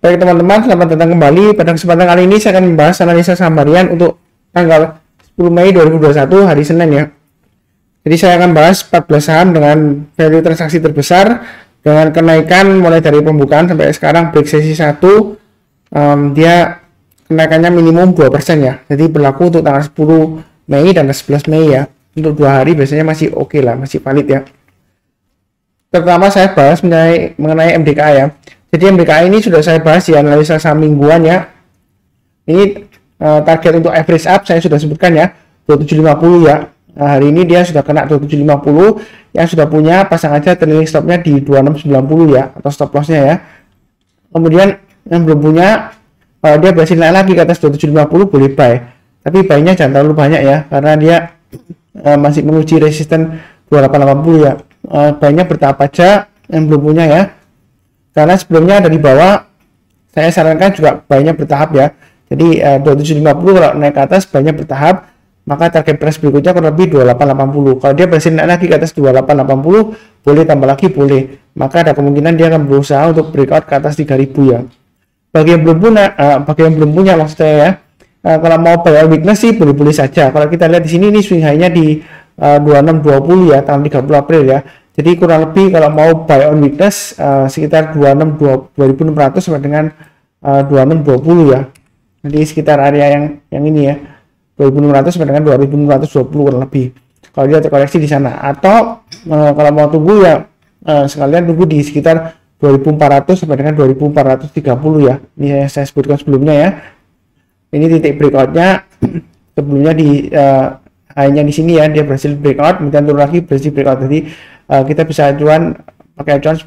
Baik teman-teman, selamat datang kembali. Pada kesempatan kali ini saya akan membahas analisa saham harian untuk tanggal 10 Mei 2021 hari Senin ya. Jadi saya akan bahas 14 saham dengan value transaksi terbesar dengan kenaikan mulai dari pembukaan sampai sekarang break sesi 1, dia kenaikannya minimum 2% ya. Jadi berlaku untuk tanggal 10 Mei dan 11 Mei ya. Untuk 2 hari biasanya masih oke lah, masih valid ya. Pertama saya bahas mengenai MDKA ya. Jadi MDKA ini sudah saya bahas di analisa saham mingguan ya. Ini target untuk average up saya sudah sebutkan ya, 2750 ya. Nah, hari ini dia sudah kena 2750, yang sudah punya pasang aja trailing stopnya di 2690 ya, atau stop lossnya ya. Kemudian yang belum punya, kalau dia berhasil naik lagi ke atas 2750 boleh buy. Tapi buy-nya jangan terlalu banyak ya, karena dia masih menguji resisten 2880 ya. Buy-nya bertahap aja yang belum punya ya. Karena sebelumnya ada di bawah, saya sarankan juga buy-nya bertahap ya. Jadi 2750 kalau naik ke atas buy-nya bertahap, maka target price berikutnya kurang lebih 2880. Kalau dia berhasil naik lagi ke atas 2880, boleh tambah lagi boleh. Maka ada kemungkinan dia akan berusaha untuk breakout ke atas 3000 ya. Bagi yang belum punya maksud saya ya, kalau mau buy on weakness sih boleh-boleh saja. Kalau kita lihat di sini ini swing high-nya di 2620 ya, tanggal 30 April ya. Jadi kurang lebih kalau mau buy on weakness sekitar 2600 sampai dengan 2620 ya. Jadi sekitar area yang ini ya, 2600 sampai dengan 2620 kurang lebih. Kalau dia terkoreksi di sana, atau kalau mau tunggu ya sekalian tunggu di sekitar 2400 sampai dengan 2430 ya. Ini saya sebutkan sebelumnya ya. Ini titik breakoutnya sebelumnya di hanya di sini ya, dia berhasil breakout, kemudian turun lagi berhasil breakout. Jadi kita bisa acuan pakai acuan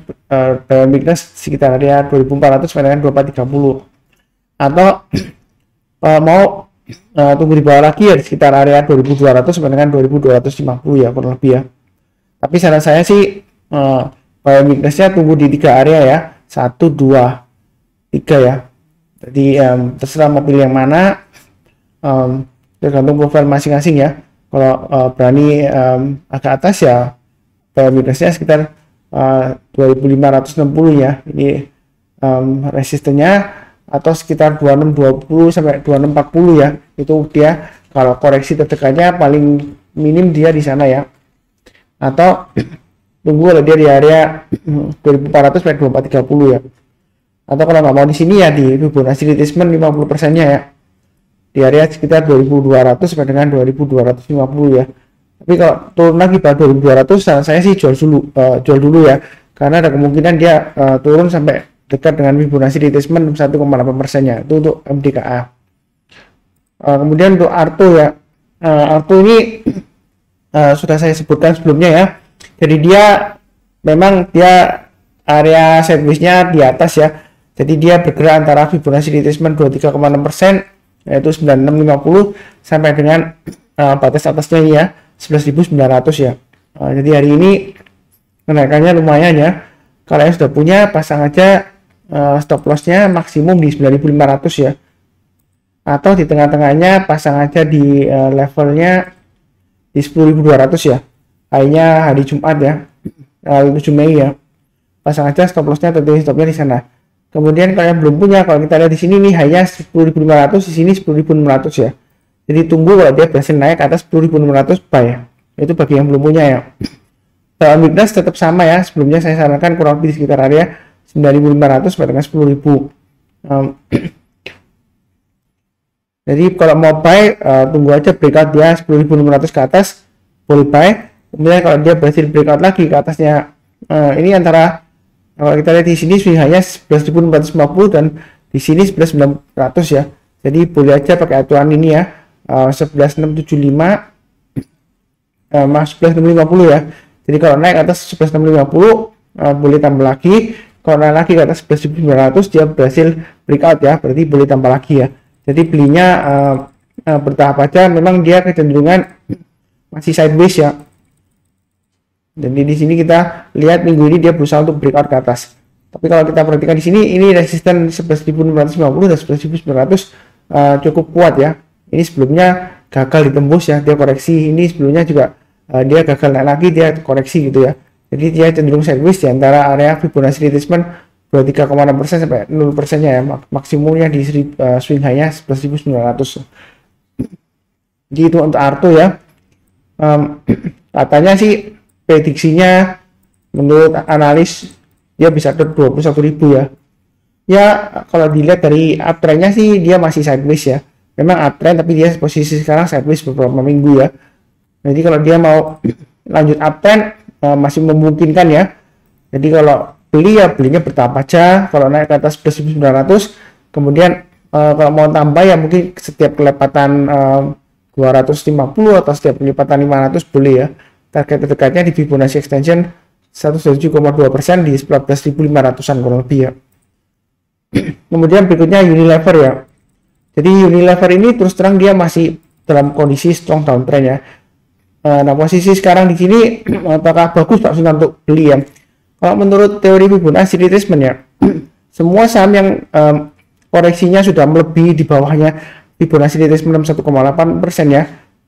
buy on weakness sekitar area 2400 sampai dengan 2430, atau mau tunggu di bawah lagi ya di sekitar area 2200 sampai dengan 2250 ya kurang lebih ya. Tapi saran saya sih buy on weakness-nya tunggu di 3 area ya, 1, 2, 3 ya. Jadi terserah mau pilih yang mana, tergantung profil masing-masing ya. Kalau berani agak atas ya buy on weakness-nya sekitar 2560 ya. Ini resistennya, atau sekitar 2620 sampai 2640 ya. Itu dia kalau koreksi terdekatnya paling minim dia di sana ya. Atau tunggu kalau dia di area 2400 sampai 2430 ya. Atau kalau nggak mau di sini ya di Fibonacci retracement 50%-nya ya. Di area sekitar 2200 sampai dengan 2250 ya. Tapi kalau turun lagi pada 2200 saya sih jual dulu ya. Karena ada kemungkinan dia turun sampai dekat dengan Fibonacci retracement 1,8%-nya. Itu untuk MDKA. Kemudian untuk Arto ya, Arto ini sudah saya sebutkan sebelumnya ya. Jadi dia memang dia area sideways-nya di atas ya. Jadi dia bergerak antara Fibonacci retracement 23,6%, yaitu 9650 sampai dengan batas atasnya ini ya, 11.900 ya. Jadi hari ini kenaikannya lumayan ya. Kalau yang sudah punya pasang aja stop loss-nya maksimum di 9.500 ya. Atau di tengah-tengahnya pasang aja di levelnya di 10.200 ya. Hanya hari Jumat ya, 7 Mei ya. Pasang aja stop loss-nya atau stopnya di sana. Kemudian kalau yang belum punya, kalau kita lihat di sini nih hanya 10.500, di sini 10.600 ya. Jadi tunggu kalau dia berhasil naik ke atas 10.600 buy ya. Itu bagi yang belum punya ya. Dalam weakness tetap sama ya. Sebelumnya saya sarankan kurang lebih di sekitar area 9.500 sampai dengan 10.000. Jadi kalau mau buy tunggu aja breakout dia 10.600 ke atas boleh buy. Kemudian kalau dia berhasil breakout lagi ke atasnya, ini antara kalau kita lihat di sini swing hanya 11.450 dan di sini 11.900 ya. Jadi boleh aja pakai aturan ini ya, 11.675 11.650 ya. Jadi kalau naik ke atas 11.650 boleh tambah lagi. Kalau naik lagi ke atas 11.900 dia berhasil breakout ya, berarti boleh tambah lagi ya. Jadi belinya bertahap aja, memang dia kecenderungan masih sideways ya. Jadi di sini kita lihat minggu ini dia berusaha untuk breakout ke atas. Tapi kalau kita perhatikan di sini, ini resisten 11.950 dan 11.900 cukup kuat ya. Ini sebelumnya gagal ditembus ya, dia koreksi. Ini sebelumnya juga dia gagal naik lagi, dia koreksi gitu ya. Jadi dia cenderung sideways di antara area Fibonacci retracement 23,6% sampai 0%-nya ya, maksimumnya di swing high-nya 11.900. Jadi itu untuk Arto ya. Katanya sih prediksinya menurut analis dia bisa ke 21.000 ya. Ya kalau dilihat dari uptrend-nya sih dia masih sideways ya. Memang uptrend tapi dia posisi sekarang sideways beberapa minggu ya. Jadi kalau dia mau lanjut uptrend masih memungkinkan ya. Jadi kalau beli ya belinya bertahap aja. Kalau naik ke atas 11.900, kemudian kalau mau tambah ya mungkin setiap kelipatan 250 atau setiap kelipatan 500 boleh ya. Target terdekatnya di Fibonacci extension 107,2% di 14.500-an kurang lebih ya. Kemudian berikutnya Unilever ya. Jadi Unilever ini terus terang dia masih dalam kondisi strong downtrend ya. Nah posisi sekarang di sini apakah bagus Pak Sunan untuk beli ya? Kalau menurut teori Fibonacci retracement ya, semua saham yang koreksinya sudah melebihi di bawahnya Fibonacci retracement 1,8% ya.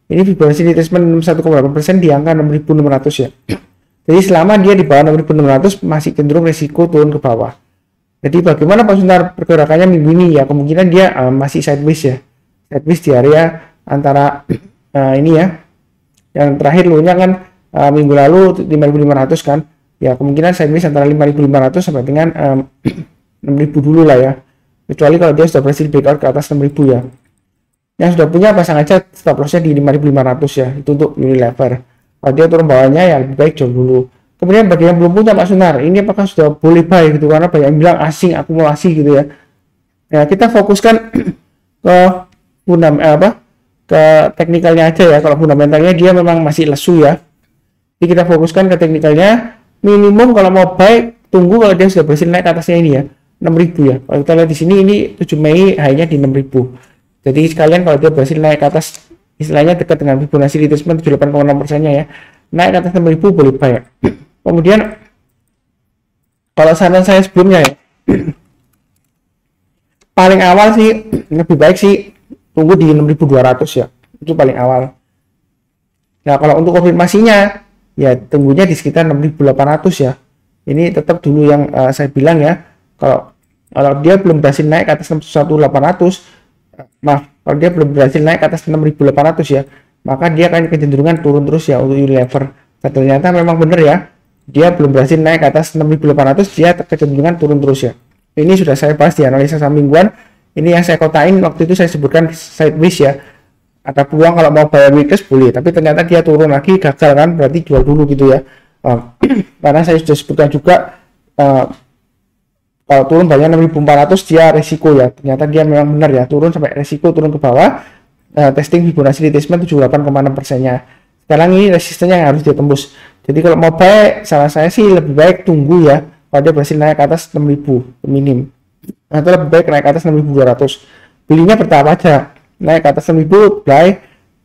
Ini Fibonacci retracement 1,8% di angka 6.600 ya. Jadi selama dia di bawah 6.600 masih cenderung resiko turun ke bawah. Jadi bagaimana Pak Sunar pergerakannya minggu ini ya, kemungkinan dia masih sideways ya. Sideways di area antara ini ya. Yang terakhir low-nya kan minggu lalu 5.500 kan. Ya kemungkinan sideways antara 5.500 sampai dengan 6.000 dulu lah ya. Kecuali kalau dia sudah berhasil breakout ke atas 6.000 ya. Yang sudah punya pasang aja stop lossnya di 5.500 ya. Itu untuk Unilever. Kalau dia turun bawahnya ya lebih baik jual dulu. Kemudian bagi yang belum punya Pak Sunar, ini apakah sudah boleh buy gitu, karena banyak yang bilang asing akumulasi gitu ya. Ya kita fokuskan ke ke teknikalnya aja ya. Kalau fundamentalnya dia memang masih lesu ya. Jadi kita fokuskan ke teknikalnya. Minimum kalau mau buy tunggu kalau dia sudah berhasil naik ke atasnya ini ya 6.000 ya. Kalau kita lihat di sini ini 7 Mei high-nya di 6.000. Jadi sekalian kalau dia berhasil naik ke atas istilahnya dekat dengan Fibonacci retracement 78,6%-nya ya. Naik ke atas 6.000 boleh buy ya. Kemudian kalau saran saya sebelumnya ya paling awal sih lebih baik sih tunggu di 6.200 ya. Itu paling awal. Nah, kalau untuk konfirmasinya ya tunggunya di sekitar 6.800 ya. Ini tetap dulu yang saya bilang ya. Kalau dia belum berhasil naik ke atas 61.800, kalau dia belum berhasil naik ke atas 6.800 ya, maka dia akan kecenderungan turun terus ya untuk Unilever. Dan ternyata memang benar ya, dia belum berhasil naik ke atas 6.800, dia kecenderungan turun terus ya. Ini sudah saya bahas di analisa saham mingguan. Ini yang saya kotain waktu itu saya sebutkan sideways ya. Ada peluang kalau mau buy weakness boleh, tapi ternyata dia turun lagi gagal kan, berarti jual dulu gitu ya. Karena saya sudah sebutkan juga kalau turun banyak 6.400 dia resiko ya. Ternyata dia memang benar ya, turun sampai resiko turun ke bawah. Testing Fibonacci retracement 78,6%-nya. Sekarang ini resistennya yang harus ditembus. Jadi kalau mau buy, saran saya sih lebih baik tunggu ya. Kalau dia berhasil naik ke atas 6.000 minim. Atau lebih baik naik ke atas 6.200. Belinya bertahap aja. Naik ke atas 6.000 buy,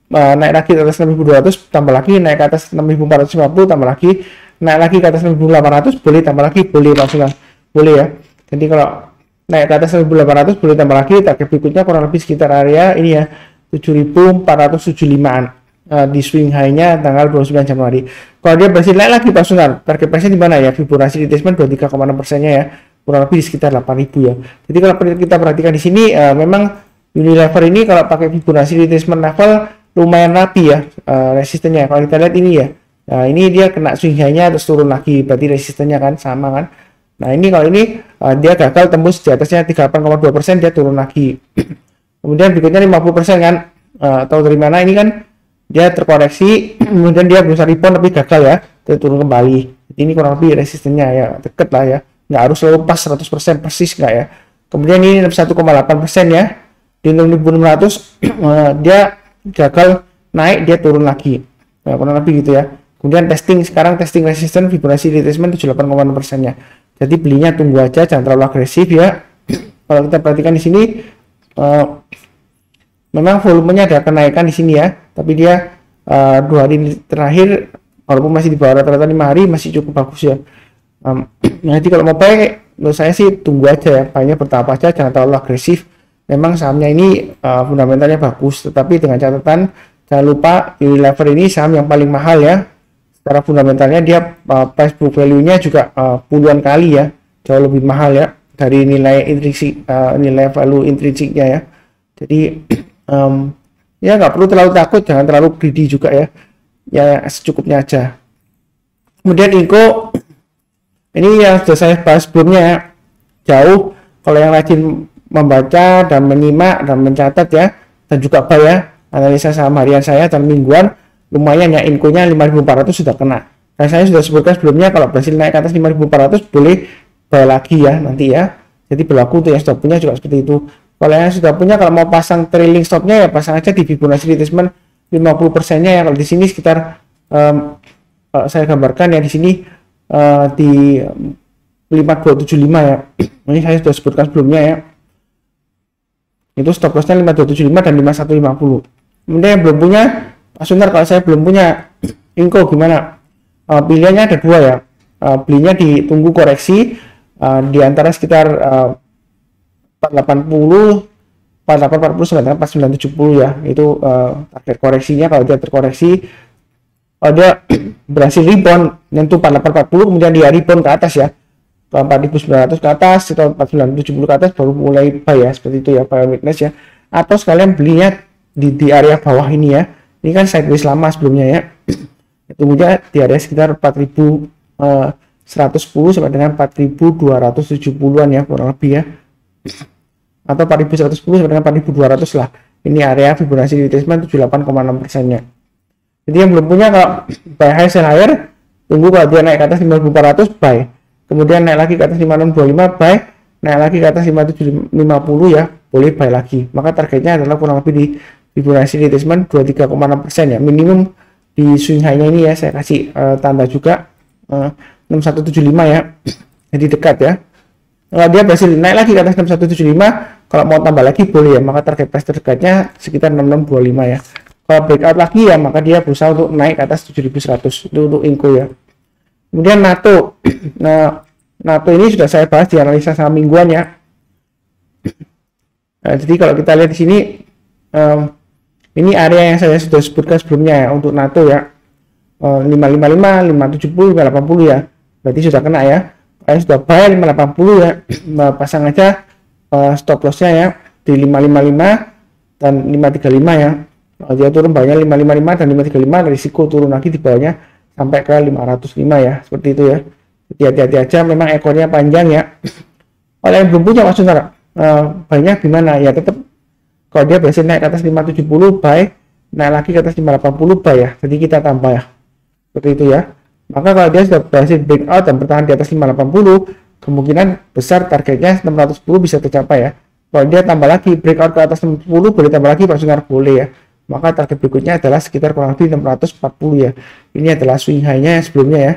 naik lagi ke atas 6.200 tambah lagi, naik ke atas 6.450 tambah lagi, naik lagi ke atas 6.800 boleh tambah lagi, boleh maksudnya. Boleh ya. Jadi kalau naik ke atas 1.800 boleh tambah lagi. Target berikutnya kurang lebih sekitar area ini ya 7.475an di swing high-nya tanggal 29 Januari. Kalau dia berhasil naik lagi Pak Sunar, target price-nya di mana ya? Fibonacci retracement 23,6%-nya ya, kurang lebih di sekitar 8.000 ya. Jadi kalau kita perhatikan di sini memang Unilever ini kalau pakai Fibonacci retracement level lumayan rapi ya resistennya. Kalau kita lihat ini ya, nah ini dia kena swing high-nya terus turun lagi, berarti resistennya kan sama kan. Nah ini kalau ini dia gagal tembus di atasnya 38,2%, dia turun lagi. Kemudian berikutnya 50% kan, tahu dari mana ini kan dia terkoreksi, kemudian dia berusaha rebound tapi gagal ya, dia turun kembali. Jadi ini kurang lebih resistennya ya deket lah ya, nggak harus selalu pas 100% persis nggak ya. Kemudian ini 1,8% ya, di 6.600 dia gagal naik, dia turun lagi, nah, kurang lebih gitu ya. Kemudian sekarang testing resisten Fibonacci retracement 78,6%-nya. Jadi belinya tunggu aja, jangan terlalu agresif ya. Kalau kita perhatikan di sini, memang volumenya ada kenaikan di sini ya, tapi dia 2 hari terakhir, walaupun masih di bawah rata-rata 5 hari, masih cukup bagus ya. Jadi kalau mau buy, menurut saya sih tunggu aja ya, buynya bertahap aja, jangan terlalu agresif. Memang sahamnya ini fundamentalnya bagus, tetapi dengan catatan jangan lupa Unilever ini saham yang paling mahal ya. Secara fundamentalnya dia price book value-nya juga puluhan kali ya. jauh lebih mahal ya dari nilai intrinsik, nilai value intrinsiknya ya. Jadi ya nggak perlu terlalu takut, jangan terlalu greedy juga ya, ya secukupnya aja. Kemudian Inco ini yang sudah saya bahas sebelumnya ya, jauh. Kalau yang rajin membaca dan menyimak dan mencatat ya, dan juga ya analisa saham harian saya dan mingguan, lumayan ya, Inco-nya 5.400 sudah kena. Dan saya sudah sebutkan sebelumnya kalau berhasil naik ke atas 5.400 boleh buy lagi ya nanti ya. Jadi berlaku untuk yang sudah punya juga seperti itu. Kalau yang sudah punya, kalau mau pasang trailing stopnya ya pasang aja di Fibonacci retracement 50%-nya ya. Kalau di sini sekitar saya gambarkan ya di sini di 5275 ya. Ini saya sudah sebutkan sebelumnya ya. Itu stop lossnya 5275 dan 5150. Kemudian yang belum punya, Pak Sunar, kalau saya belum punya Inco gimana? Pilihannya ada dua ya. Belinya ditunggu koreksi di antara sekitar 480, 4840 sampai 4970 ya. Itu target koreksinya. Kalau dia terkoreksi, kalau dia berhasil rebound nyentuh 4840, kemudian dia rebound ke atas ya, ke 4900 ke atas atau 4970 ke atas, baru mulai buy ya, seperti itu ya, buy on weakness ya. Atau sekalian belinya di area bawah ini ya. Ini kan sideways lama sebelumnya ya. Kemudian di area sekitar 4110 sampai dengan 4270-an ya kurang lebih ya. Atau 4110 sampai dengan 4200 lah. Ini area Fibonacci retracement 78,6%-nya. Jadi yang belum punya, kalau buy high sell higher, tunggu kalau dia naik ke atas 5400 buy. Kemudian naik lagi ke atas 5625 buy, naik lagi ke atas 5750 ya, boleh buy lagi. Maka targetnya adalah kurang lebih di Fibonacci retracement 23,6% ya. Minimum di swing high-nya ini ya, saya kasih tanda juga 6175 ya. Jadi dekat ya. Kalau dia berhasil naik lagi ke atas 6175, kalau mau tambah lagi boleh ya, maka target price terdekatnya sekitar 6625 ya. Kalau breakout lagi ya, maka dia berusaha untuk naik ke atas 7100. Itu untuk Inco ya. Kemudian NATO. Nah, NATO ini sudah saya bahas di analisa saham mingguan ya. Nah, jadi kalau kita lihat di sini, ini area yang saya sudah sebutkan sebelumnya ya untuk NATO ya. 555, 570, 580 ya. Berarti sudah kena ya. Saya sudah buy 580 ya. Pasang aja stop lossnya ya di 555 dan 535 ya. Dia turun bawahnya 555 dan 535, risiko turun lagi di bawahnya sampai ke 505 ya, seperti itu ya. Jadi hati-hati aja, memang ekornya panjang ya. Kalau yang belum punya Mas Saudara, banyak gimana ya, tetap kalau dia berhasil naik ke atas 570 buy, naik lagi ke atas 580 buy ya. Jadi kita tambah ya, seperti itu ya. Maka kalau dia sudah berhasil breakout dan bertahan di atas 580, kemungkinan besar targetnya 610 bisa tercapai ya. Kalau dia tambah lagi breakout ke atas 60, boleh tambah lagi Pak Sunar, boleh ya. Maka target berikutnya adalah sekitar kurang lebih 640 ya. Ini adalah swing high-nya sebelumnya ya,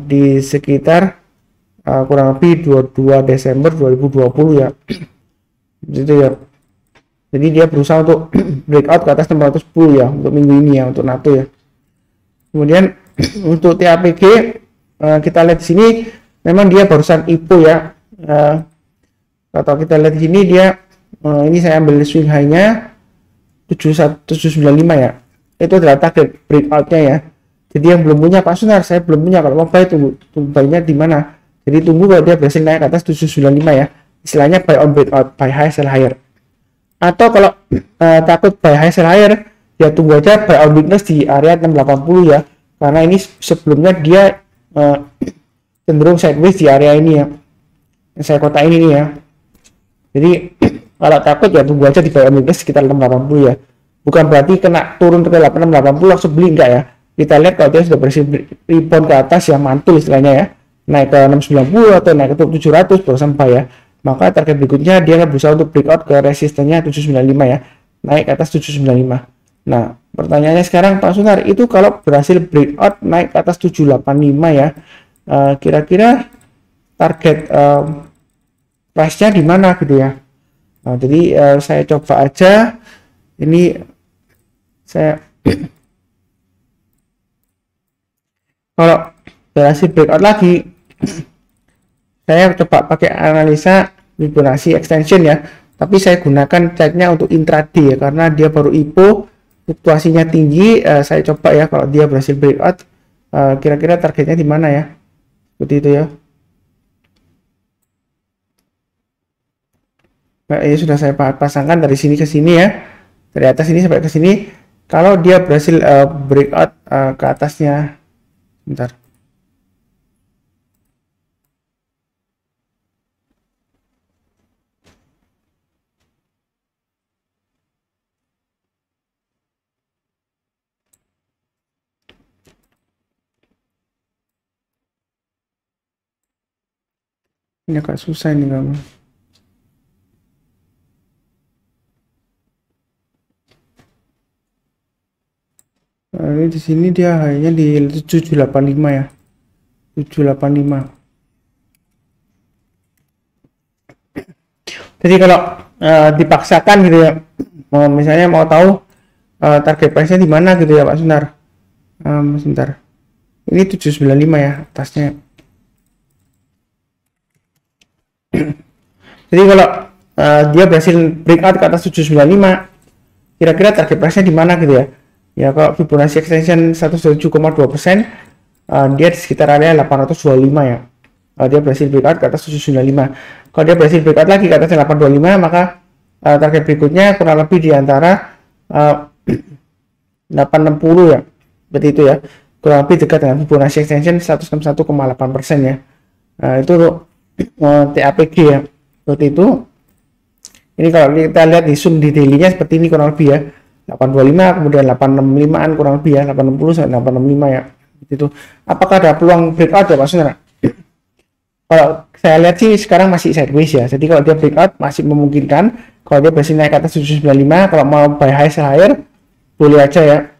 di sekitar kurang lebih 22 Desember 2020 ya. Gitu ya. Jadi dia berusaha untuk breakout ke atas 610 ya untuk minggu ini ya, untuk NATO ya. Kemudian untuk TAPG kita lihat di sini, memang dia barusan IPO ya. Kalau kita lihat di sini dia ini saya ambil swing high-nya 795 ya. Itu adalah target breakout-nya ya. Jadi yang belum punya Pak Sunar, saya belum punya. Kalau mau buy, tunggu buy-nya di mana? Jadi tunggu kalau dia berhasil naik ke atas 795 ya. Istilahnya buy on breakout, buy high sell higher. Atau kalau takut buy high sell higher, ya tunggu aja buy on weakness di area 680 ya. Karena ini sebelumnya dia cenderung sideways di area ini ya. Yang saya kotain ini ya. Jadi kalau takut ya tunggu aja di buy on weakness sekitar 680 ya. Bukan berarti kena turun ke 680 langsung beli, enggak ya. Kita lihat kalau dia sudah berhasil rebound ke atas ya, mantul istilahnya ya, naik ke 690 atau naik ke 700 baru sampai ya. Maka target berikutnya dia akan berusaha untuk breakout ke resistennya 795 ya, naik ke atas 795. Nah pertanyaannya sekarang Pak Sunar, itu kalau berhasil breakout naik ke atas 785 ya, kira-kira target price-nya di mana gitu ya. Nah, jadi saya coba aja ini, saya kalau berhasil breakout lagi saya coba pakai analisa Fibonacci extension ya, tapi saya gunakan chartnya untuk intraday ya, karena dia baru IPO, fluktuasinya tinggi. Saya coba ya kalau dia berhasil breakout, kira-kira targetnya di mana ya, seperti itu ya. Ini sudah saya pasangkan dari sini ke sini ya, dari atas ini sampai ke sini. Kalau dia berhasil breakout ke atasnya, bentar. Ini agak susah ini kamu. Ini di sini dia hanya di 785 ya. 785. Jadi kalau dipaksakan gitu ya, misalnya mau tahu target price-nya di mana gitu ya Pak Sunar. Sebentar. Ini 795 ya atasnya. Jadi kalau dia berhasil breakout ke atas 795, kira-kira target price-nya di mana gitu ya? Ya kalau Fibonacci extension 107,2%, dia di sekitar area 825 ya. Kalau dia berhasil breakout ke atas 795. Kalau dia berhasil breakout lagi ke atas 825, maka target berikutnya kurang lebih di antara 860 ya. Seperti itu ya. Kurang lebih dekat dengan Fibonacci extension 161,8% ya. Itu untuk TAPG ya. Seperti itu. Ini kalau kita lihat di zoom di daily-nya seperti ini kurang lebih ya. 825 kemudian 865-an kurang lebih ya, 860 sampai 865 ya. Itu. Apakah ada peluang breakout ya Pak Saudara? Kalau saya lihat sih sekarang masih sideways ya. Jadi kalau dia breakout masih memungkinkan. Kalau dia berhasil naik ke atas 795, kalau mau buy high sell higher boleh aja ya.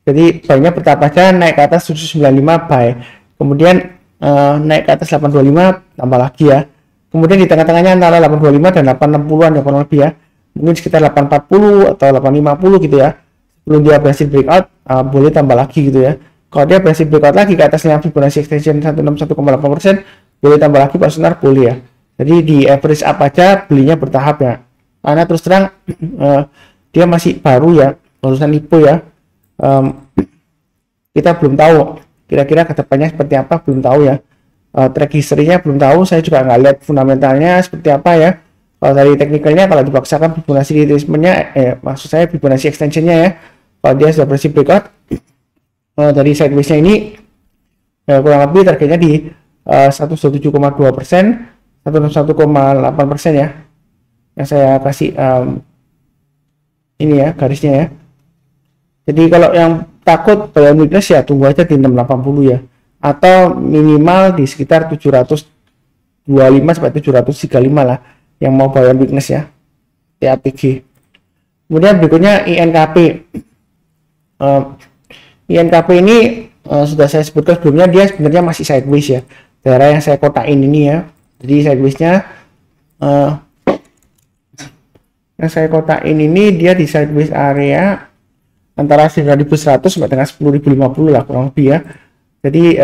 Jadi buy-nya bertahap aja, naik ke atas 795 buy. Kemudian naik ke atas 825 tambah lagi ya. Kemudian di tengah-tengahnya antara 825 dan 860-an ya kurang lebih ya. Mungkin sekitar 840 atau 850 gitu ya. Sebelum dia berhasil breakout, boleh tambah lagi gitu ya. Kalau dia berhasil breakout lagi ke atasnya Fibonacci extension 161,8%, boleh tambah lagi Pak Sunar, boleh ya. Jadi di average up aja belinya bertahap ya. Karena terus terang dia masih baru ya, barusan IPO ya. Kita belum tahu kira-kira kedepannya seperti apa, belum tahu ya. Track history-nya belum tahu, saya juga nggak lihat fundamentalnya seperti apa ya. Kalau dari teknikalnya, kalau dipaksakan Fibonacci retracement-nya, maksud saya Fibonacci extension-nya ya, kalau dia sudah berhasil breakout dari sideways-nya ini, kurang lebih targetnya di 107,2%, 101,8% ya, yang saya kasih ini ya garisnya ya. Jadi kalau yang takut buy weakness ya tunggu aja di 680 ya, atau minimal di sekitar 725 sampai 735 lah yang mau buy weakness ya, TAPG. Kemudian berikutnya INKP. INKP ini sudah saya sebutkan sebelumnya, dia sebenarnya masih sideways ya, daerah yang saya kotain ini ya. Jadi sidewaysnya yang saya kotain ini dia di sideways area antara 9.100 sampai dengan 10.050 lah kurang lebih ya. Jadi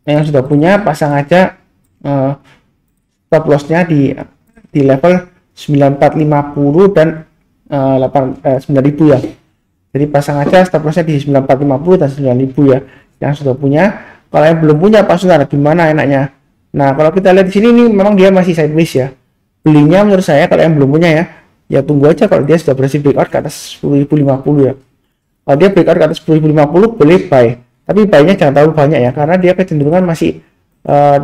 yang sudah punya pasang aja stop lossnya di level 9450 dan 9.000 ya. Jadi pasang aja stop lossnya di 9450 dan 9.000 ya, yang sudah punya. Kalau yang belum punya Pak Saudara, gimana enaknya? Nah kalau kita lihat di sini ini memang dia masih sideways ya. Belinya menurut saya kalau yang belum punya ya tunggu aja kalau dia sudah berhasil breakout ke atas 10.050 ya. Kalau dia breakout ke atas 10.050 boleh buy, tapi buy-nya jangan terlalu banyak ya, karena dia kecenderungan masih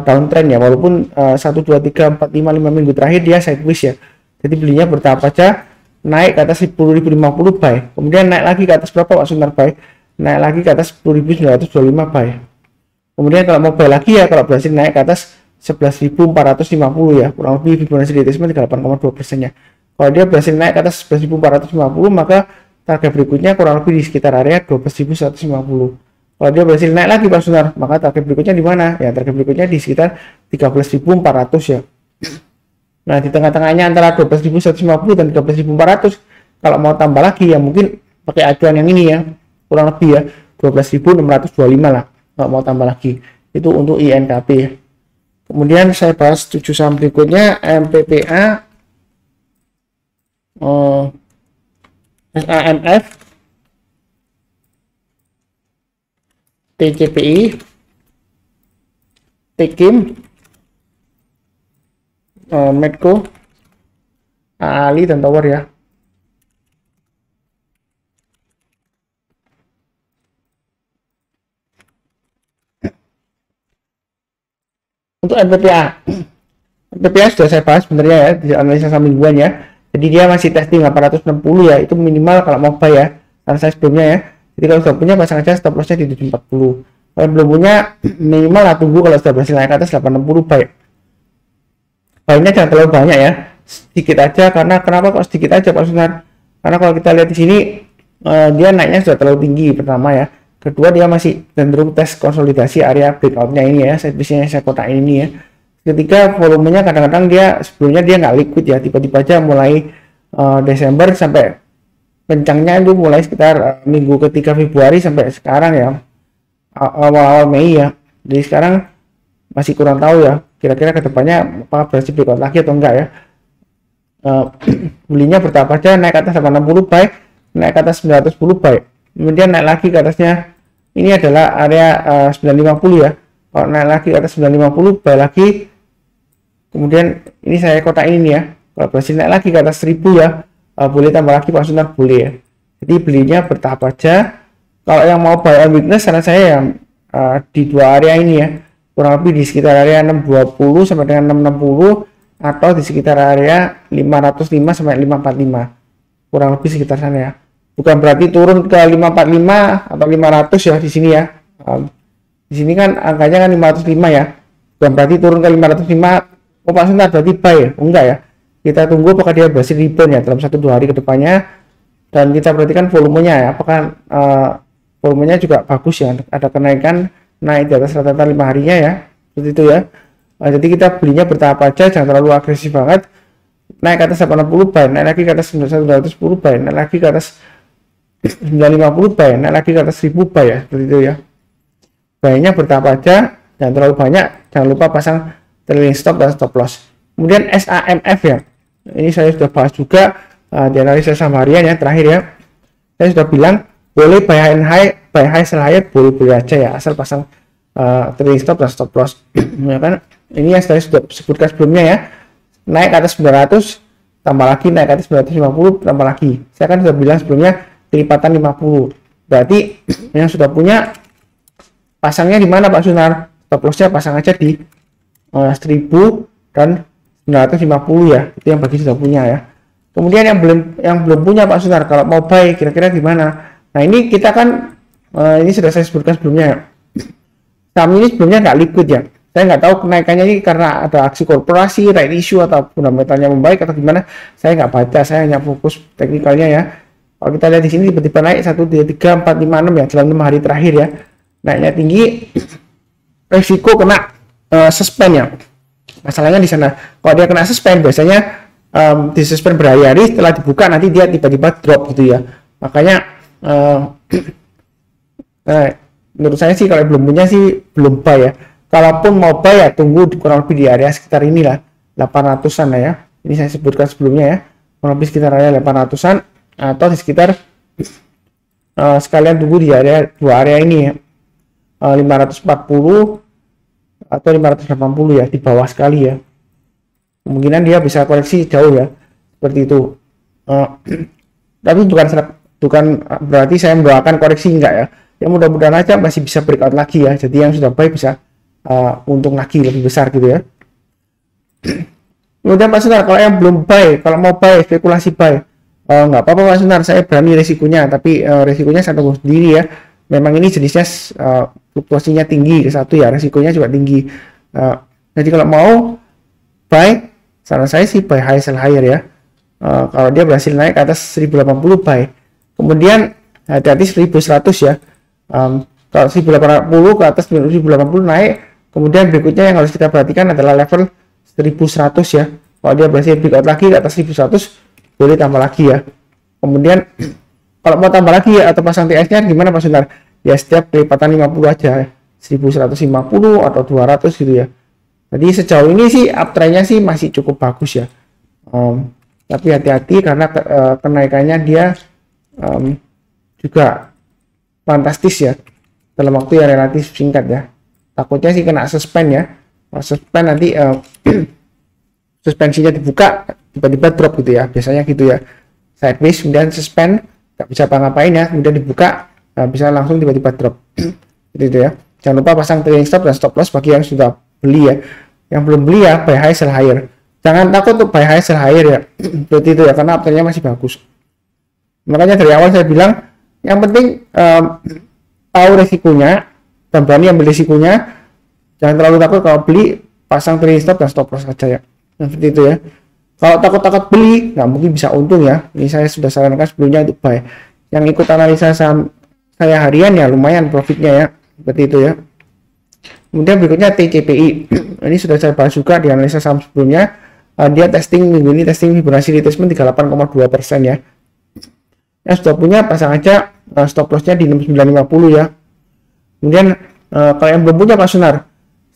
downtrend ya, walaupun 1, 2, 3, 4, 5 minggu terakhir dia sideways ya. Jadi belinya bertahap aja, naik ke atas 10.050 buy, kemudian naik lagi ke atas berapa Pak Sunar buy, naik lagi ke atas 10.925 buy. Kemudian kalau mau buy lagi ya kalau berhasil naik ke atas 11.450 ya, kurang lebih Fibonacci retracement 8,2% ya. Kalau dia berhasil naik ke atas 11.450 maka target berikutnya kurang lebih di sekitar area 12.150. Kalau dia berhasil naik lagi Pak Sunar, maka target berikutnya di mana? Ya target berikutnya di sekitar 13.400 ya. Nah di tengah-tengahnya antara 12.150 dan 13.400, kalau mau tambah lagi ya mungkin pakai acuan yang ini ya, kurang lebih ya 12.625 lah kalau mau tambah lagi. Itu untuk INKP ya. Kemudian saya bahas 7 saham berikutnya, MPPA, SAMF, TCPI, Tekim, Medco, Ali dan Tower ya. Untuk MPPA, MPPA sudah saya bahas sebenarnya ya di analisa saham mingguan ya. Jadi dia masih testing 860 ya, itu minimal kalau mau buy ya. Karena saya sebelumnya ya. Jadi kalau sudah punya pasang aja stop lossnya di 740. Kalau belum punya minimal lah tunggu kalau sudah berhasil naik ke atas 860 buy. Buynya jangan terlalu banyak ya, sedikit aja. Karena kenapa kok sedikit aja Pak Sunar? Karena kalau kita lihat di sini dia naiknya sudah terlalu tinggi pertama ya. Kedua dia masih cenderung tes konsolidasi area breakoutnya ini ya, biasanya saya kotak ini ya. Ketiga volumenya kadang-kadang dia sebelumnya dia nggak liquid ya, tiba-tiba aja mulai Desember sampai kencangnya itu mulai sekitar minggu ketiga Februari sampai sekarang ya, awal-awal Mei ya. Jadi sekarang masih kurang tahu ya kira-kira kedepannya apakah berhasil breakout lagi atau enggak ya. Belinya bertahap aja, naik ke atas 860 buy, naik ke atas 910 buy, kemudian naik lagi ke atasnya. Ini adalah area 950 ya. Kalau naik lagi ke atas 950 buy lagi, kemudian ini saya kotak ini ya. Kalau berhasil naik lagi ke atas 1000 ya, boleh tambah lagi Pak Sunar, boleh ya. Jadi belinya bertahap aja. Kalau yang mau buy on weakness, saran saya yang di dua area ini ya, kurang lebih di sekitar area 620 sampai dengan 660 atau di sekitar area 505 sampai 545, kurang lebih sekitar sana ya. Bukan berarti turun ke 545 atau 500 ya di sini ya. Di sini kan angkanya kan 505 ya, bukan berarti turun ke 505. Oh Pak Sunar berarti buy ya? Oh, enggak ya, kita tunggu apakah dia berhasil rebound ya dalam 1-2 hari ke depannya, dan kita perhatikan volumenya ya, apakah volumenya juga bagus ya, ada kenaikan naik di atas rata-rata 5 harinya ya, seperti itu ya. Jadi kita belinya bertahap aja, jangan terlalu agresif banget. Naik ke atas 80 buy, naik lagi ke atas 910 buy, naik lagi ke atas 950 buy, naik lagi ke atas 1000 buy ya, seperti itu ya. Buynya bertahap aja, jangan terlalu banyak, jangan lupa pasang trailing stop dan stop loss. Kemudian SAMF ya, ini saya sudah bahas juga di analisa saham harian ya, terakhir ya. Saya sudah bilang boleh buy high sell high, boleh aja ya, asal pasang trailing stop dan stop loss. Ya kan, ini yang saya sudah sebutkan sebelumnya ya. Naik ke atas 900 tambah lagi, naik ke atas 950 tambah lagi. Saya kan sudah bilang sebelumnya kelipatan 50. Berarti yang sudah punya pasangnya di mana Pak Sunar? Stop lossnya pasang aja di 1000 dan 950 ya. Itu yang bagi sudah punya ya. Kemudian yang belum punya Pak Sunar, kalau mau buy kira-kira gimana? Nah ini kita kan ini sudah saya sebutkan sebelumnya ya. Saham ini sebelumnya nggak liquid ya. Saya nggak tahu kenaikannya ini karena ada aksi korporasi, right issue, atau fundamentalnya membaik atau gimana. Saya nggak baca, saya hanya fokus teknikalnya ya. Kalau kita lihat di sini tiba-tiba naik 1, 2, 3, 4, 5, 6 ya dalam 6 hari terakhir ya. Naiknya tinggi, resiko kena suspend ya. Masalahnya di sana. Kalau dia kena suspend biasanya di suspend berhari-hari, setelah dibuka nanti dia tiba-tiba drop gitu ya. Makanya menurut saya sih kalau belum punya sih belum buy ya. Kalaupun mau buy ya tunggu kurang lebih di area sekitar inilah 800-an lah ya. Ini saya sebutkan sebelumnya ya, kurang lebih sekitar area 800-an atau di sekitar sekalian tunggu di area dua area ini ya, 540 atau 580 ya, di bawah sekali ya. Kemungkinan dia bisa koreksi jauh ya, seperti itu. Tapi bukan berarti saya mendoakan koreksi, enggak ya. Ya mudah-mudahan aja masih bisa breakout lagi ya. Jadi yang sudah buy bisa untung lagi lebih besar gitu ya. Kemudian Pak Sunar, kalau yang belum buy, kalau mau buy spekulasi buy, nggak apa-apa Pak Sunar, saya berani resikonya, tapi resikonya saya tanggung sendiri ya. Memang ini jenisnya fluktuasinya tinggi, satu ya, resikonya juga tinggi. Jadi kalau mau buy, saran saya sih buy high sell higher ya. Kalau dia berhasil naik ke atas 1080 buy, kemudian hati-hati 1100 ya. Kalau 1080 ke atas 1080 naik, kemudian berikutnya yang harus kita perhatikan adalah level 1100 ya. Kalau dia berhasil breakout lagi ke atas 1100, boleh tambah lagi ya. Kemudian kalau mau tambah lagi ya, atau pasang TS-nya gimana Pak Sunar? Ya setiap kelipatan 50 aja ya. 1150 atau 200 gitu ya. Jadi sejauh ini sih uptrend-nya sih masih cukup bagus ya. Tapi hati-hati karena kenaikannya dia juga fantastis ya, dalam waktu yang relatif singkat ya. Takutnya sih kena suspend ya. Kalau suspend nanti suspensinya dibuka, tiba-tiba drop gitu ya, biasanya gitu ya, sideways kemudian suspend nggak bisa apa-ngapain ya, kemudian dibuka bisa langsung tiba-tiba drop gitu ya. Jangan lupa pasang trailing stop dan stop loss bagi yang sudah beli ya. Yang belum beli ya, buy high sell higher. Jangan takut untuk buy high sell higher ya, seperti itu ya, karena uptrendnya masih bagus. Makanya dari awal saya bilang yang penting tahu resikonya dan berani ambil resikonya. Jangan terlalu takut kalau beli, pasang trailing stop dan stop loss saja ya. Seperti itu ya. Kalau takut-takut beli, nggak mungkin bisa untung ya. Ini saya sudah sarankan sebelumnya untuk buy. Yang ikut analisa saham saya harian ya lumayan profitnya ya. Seperti itu ya. Kemudian berikutnya TCPI. Ini sudah saya bahas juga di analisa saham sebelumnya. Dia testing minggu ini, testing Fibonacci retracement 38,2% ya. Yang sudah punya pasang aja stop lossnya di 6950 ya. Kemudian kalau yang belum punya Pak Sunar,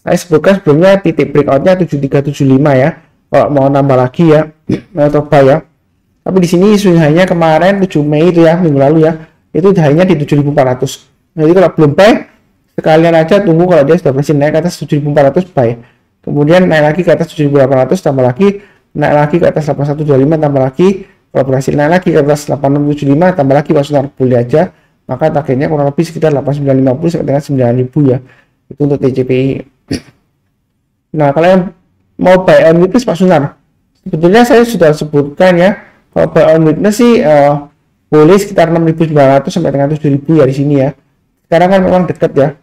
saya sebutkan sebelumnya titik breakoutnya 7375 ya. Kalau mau nambah lagi ya, coba ya. Tapi di sini swing high-nya kemarin 7 Mei itu ya, minggu lalu ya, itu high-nya di 7400. Jadi kalau belum buy, sekalian aja tunggu kalau dia sudah berhasil naik ke atas 7400 buy. Kemudian naik lagi ke atas 7800, tambah lagi, naik lagi ke atas 8125, tambah lagi, kalau berhasil naik lagi ke atas 8675, tambah lagi Pak Sunar, boleh aja. Maka targetnya kurang lebih sekitar 8950 sampai dengan 9000 ya. Itu untuk TCPI. Nah, kalau yang mau buy on weakness Pak Sunar, sebetulnya saya sudah sebutkan ya, kalau buy on weakness sih boleh sekitar 6.900 sampai dengan 7.000 ya di sini ya. Sekarang kan memang dekat ya.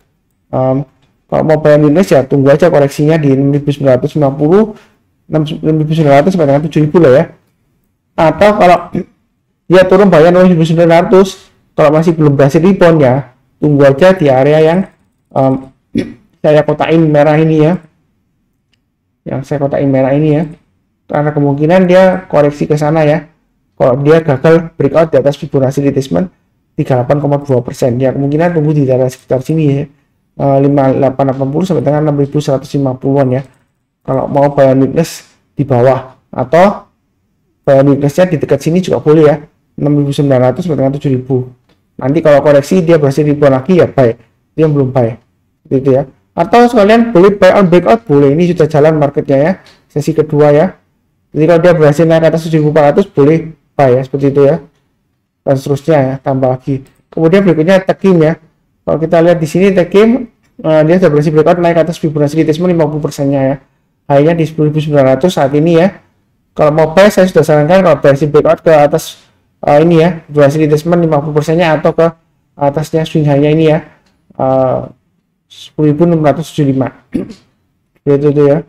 Kalau mau buy on weakness ya tunggu aja koreksinya di 6.950, 6.900 sampai dengan 7.000 lah ya. Atau kalau dia turun bayar 6.900, kalau masih belum berhasil rebound ya, tunggu aja di area yang saya kotain merah ini ya. Yang saya kotain merah ini ya. Karena kemungkinan dia koreksi ke sana ya. Kalau dia gagal breakout di atas Fibonacci retracement 38,2% ya, kemungkinan tunggu di daerah sekitar sini ya. 5880 sampai dengan 6150-an ya. Kalau mau buy on weakness di bawah atau buy on weakness-nya di dekat sini juga boleh ya. 6.900 sampai dengan 7.000. Nanti kalau koreksi dia berhasil rebound lagi ya buy. Dia belum buy. Gitu ya. Atau sekalian boleh buy on breakout boleh. Ini sudah jalan marketnya ya. Sesi kedua ya. Jadi kalau dia berhasil naik ke atas 7.400 boleh buy ya, seperti itu ya. Dan seterusnya ya, tambah lagi. Kemudian berikutnya Tekim ya. Kalau kita lihat di sini Tekim dia sudah berhasil breakout naik ke atas Fibonacci retracement 50%-nya ya. High-nya di 10.900 saat ini ya. Kalau mau buy saya sudah sarankan kalau berhasil breakout ke atas ini ya, Fibonacci retracement 50%-nya atau ke atasnya swing high-nya ini ya. 10.675. Itu ya.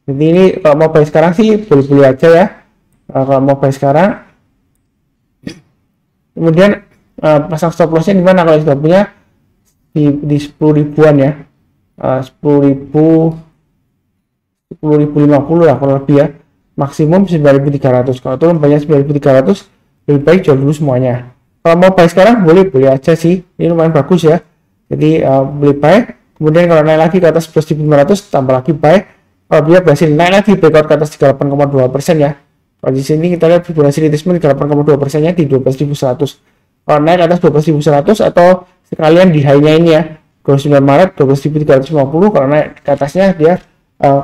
Jadi ini kalau mau buy sekarang sih boleh-boleh aja ya. Kalau mau buy sekarang. Kemudian pasang stop lossnya di mana kalau sudah punya di 10 ribuan ya. 10.000 10.050 lah kalau lebih ya. Maksimum 9.300. Kalau turun banyak 9.300 lebih baik jual dulu semuanya. Kalau mau buy sekarang boleh aja sih. Ini lumayan bagus ya. Jadi boleh buy. Kemudian kalau naik lagi ke atas 11.500 tambah lagi buy. Kalau dia berhasil naik lagi breakout ke atas 38,2% ya. Kalau di sini kita lihat Fibonacci retracement 38,2%-nya di 12.100. Kalau naik ke atas 12.100 atau sekalian di high-nya ini ya, 29 Maret 12.350. Kalau naik ke atasnya dia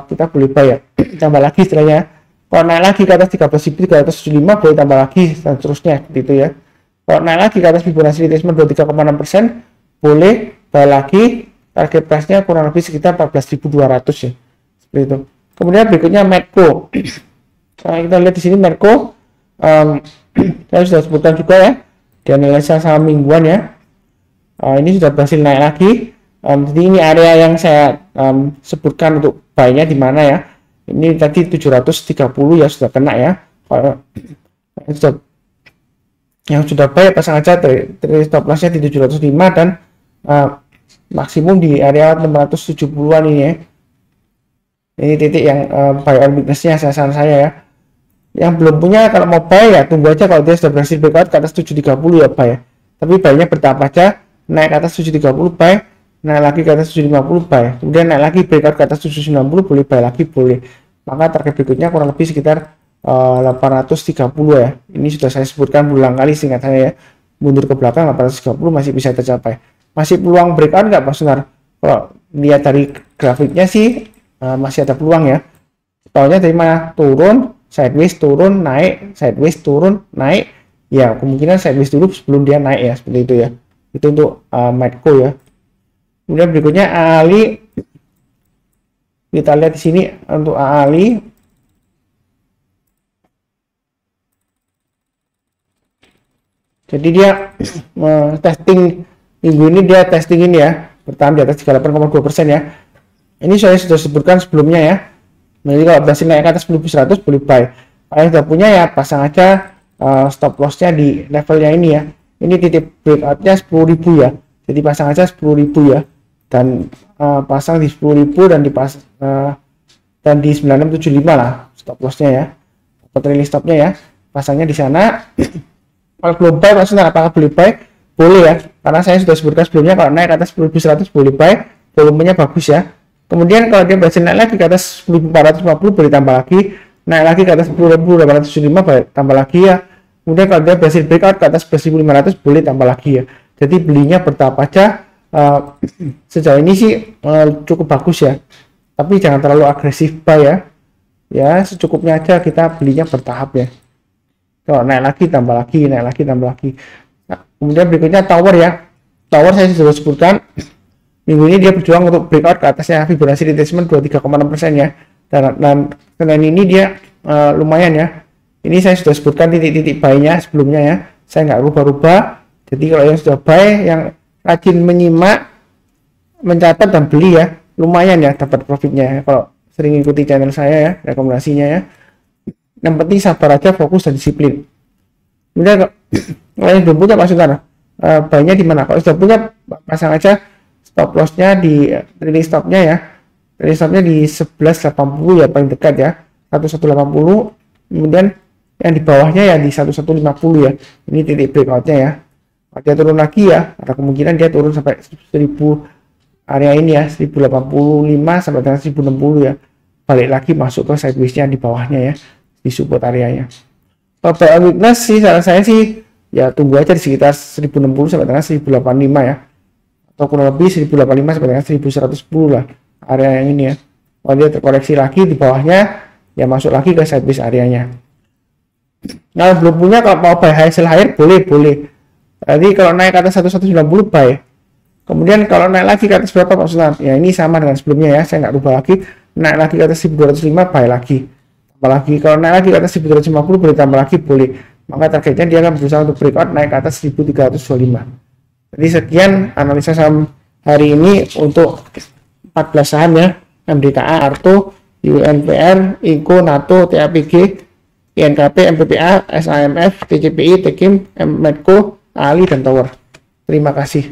kita boleh buy ya. Tambah lagi setelahnya. Kalau naik lagi ke atas 13.375 boleh tambah lagi dan seterusnya gitu ya. Kalau naik lagi ke atas Fibonacci retracement 23,6% boleh buy lagi. Target price-nya kurang lebih sekitar 14.200 ya. Seperti itu. Kemudian berikutnya Medco. Nah, kita lihat di sini Medco, saya sudah sebutkan juga ya di analisa saham mingguan ya. Ini sudah berhasil naik lagi. Jadi ini area yang saya sebutkan untuk buy-nya di mana ya. Ini tadi 730 ya sudah kena ya. Yang sudah buy pasang aja dari stop loss-nya di 705 dan maksimum di area 670-an ini ya. Ini titik yang buy on weakness-nya sasaran saya ya. Yang belum punya kalau mau buy ya tunggu aja kalau dia sudah berhasil breakout ke atas 730 ya buy. Tapi buy-nya bertahap aja, naik ke atas 730 buy, naik lagi ke atas 750 buy. Kemudian naik lagi breakout ke atas 790 boleh buy lagi boleh. Maka target berikutnya kurang lebih sekitar 830 ya. Ini sudah saya sebutkan berulang kali singkat saya ya. Mundur ke belakang 830 masih bisa tercapai. Masih peluang breakout nggak Pak Sunar? Kalau lihat dari grafiknya sih masih ada peluang ya. Soalnya dari mana turun sideways turun naik, sideways turun naik, ya kemungkinan sideways dulu sebelum dia naik ya, seperti itu ya. Itu untuk Medco ya. Kemudian berikutnya Ali, kita lihat di sini untuk Ali. Jadi dia testing minggu ini, dia testing ini ya, bertahan di atas 38,2% ya. Ini saya sudah sebutkan sebelumnya ya. Jadi kalau berhasil naik ke atas 10.100 boleh buy. Kalau yang sudah punya ya pasang aja stop lossnya di levelnya ini ya. Ini titik breakoutnya 10.000 ya. Jadi pasang aja 10.000 ya. Dan pasang di 10.000 dan di 9675 lah stop lossnya ya. Atau trailing stopnya ya. Pasangnya di sana. Kalau belum buy maksudnya apakah boleh buy? Boleh ya. Karena saya sudah sebutkan sebelumnya kalau naik ke atas 10.100 boleh buy. Volumenya bagus ya. Kemudian kalau dia berhasil naik lagi ke atas 10.450 boleh tambah lagi, naik lagi ke atas 10.875 boleh tambah lagi ya. Kemudian kalau dia berhasil breakout ke atas 11.500 boleh tambah lagi ya. Jadi belinya bertahap aja. Sejauh ini sih cukup bagus ya. Tapi jangan terlalu agresif buy ya. Ya secukupnya aja kita belinya bertahap ya. Kalau naik lagi tambah lagi, naik lagi tambah lagi. Nah, kemudian berikutnya Tower ya. Tower saya sudah sebutkan. Minggu ini dia berjuang untuk breakout ke atasnya Fibonacci retracement 23,6% ya. Dan selain ini dia lumayan ya. Ini saya sudah sebutkan titik-titik buy-nya sebelumnya ya. Saya nggak rubah-rubah. Jadi kalau yang sudah buy, yang rajin menyimak, mencatat dan beli ya, lumayan ya dapat profitnya ya. Kalau sering ikuti channel saya ya, rekomendasinya ya. Yang penting sabar aja, fokus dan disiplin. Kemudian kalau yang belum punya Pak Saudara, buy-nya di mana? Kalau sudah punya pasang aja stop lossnya di trailing stopnya ya. Trailing stopnya di 1180 ya, paling dekat ya, 1180. Kemudian yang di bawahnya ya di 1150 ya. Ini titik breakoutnya ya. Kalau dia turun lagi ya, ada kemungkinan dia turun sampai 1000 area ini ya, 1085 sampai dengan 1060 ya. Balik lagi masuk ke sideways-nya di bawahnya ya, di support areanya. Kalau buy weakness sih saran saya sih ya tunggu aja di sekitar 1060 sampai dengan 1085 ya. Atau kurang lebih 1085 sampai dengan 1110 lah area yang ini ya. Kalau dia terkoreksi lagi di bawahnya ya masuk lagi ke sideways areanya. Nah belum punya, kalau mau buy high sell higher boleh. Jadi kalau naik ke atas 1190 buy. Kemudian kalau naik lagi ke atas berapa maksudnya? Ya ini sama dengan sebelumnya ya, saya nggak rubah lagi. Naik lagi ke atas 1205 buy lagi. Tambah lagi. Kalau naik lagi ke atas 1250 boleh tambah lagi, boleh. Maka targetnya dia akan berusaha untuk breakout naik ke atas 1325. Jadi sekian analisa saham hari ini untuk 14 saham ya. MDKA, Arto, UNPR, Inco, NATO, TAPG, INKP, MPPA, SAMF, TCPI, Tekim, Medco, Ali, dan Tower. Terima kasih.